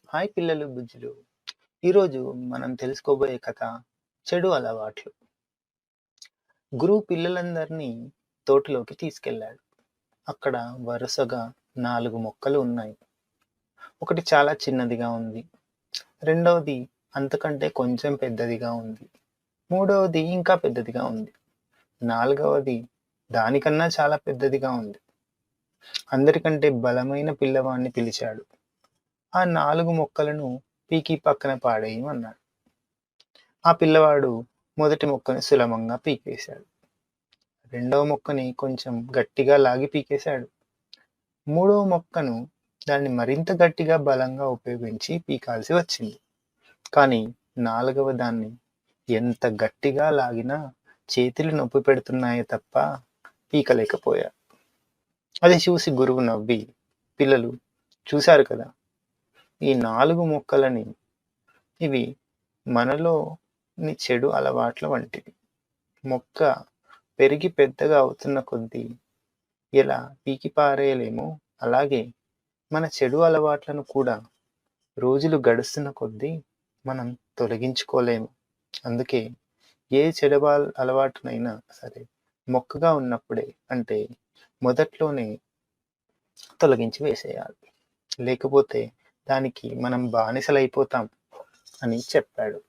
Hi పిల్లలు, బుజ్జులు. ఈరోజు మనం తెలుసుకోబోయే కథ చెడు అలవాట్లు. గురువు పిల్లలందరినీ తోటలోకి తీసుకెళ్ళాడు. అక్కడ వరుసగా 4 మొక్కలు ఉన్నాయి. ఒకటి చాలా చిన్నదిగా ఉంది. రెండవది అంతకంటే కొంచెం పెద్దదిగా ఉంది. మూడవది ఇంకా పెద్దదిగా ఉంది. నాలుగవది దానికన్నా చాలా పెద్దదిగా ఉంది. అందరికంటే బలమైన పిల్లవాడిని పిలిచాడు. ఆ 4 మొక్కలను పీకి పక్కన పాడేయమన్నాడు. ఆ పిల్లవాడు మొదటి మొక్కని సులభంగా పీకేశాడు. రెండవ మొక్కని కొంచెం గట్టిగా లాగి పీకేశాడు. మూడవ మొక్కను దాన్ని మరింత గట్టిగా బలంగా ఉపయోగించి పీకాల్సి వచ్చింది. కానీ నాలుగవ దాన్ని ఎంత గట్టిగా లాగినా చేతులు నొప్పి పెడుతున్నాయే తప్ప పీకలేకపోయాడు. అది చూసి గురువు నవ్వి, పిల్లలు చూశారు కదా, ఈ 4 మొక్కలని, ఇవి మనలోని చెడు అలవాట్ల వంటివి. మొక్క పెరిగి పెద్దగా అవుతున్న కొద్దీ ఎలా పీకి పారేయలేమో, అలాగే మన చెడు అలవాట్లను కూడా రోజులు గడుస్తున్న కొద్దీ మనం తొలగించుకోలేము. అందుకే ఏ చెడు అలవాటునైనా సరే మొక్కగా ఉన్నప్పుడే, అంటే మొదట్లోనే తొలగించి వేసేయాలి. లేకపోతే దానికి మనం బానిసలైపోతాం అని చెప్పాడు.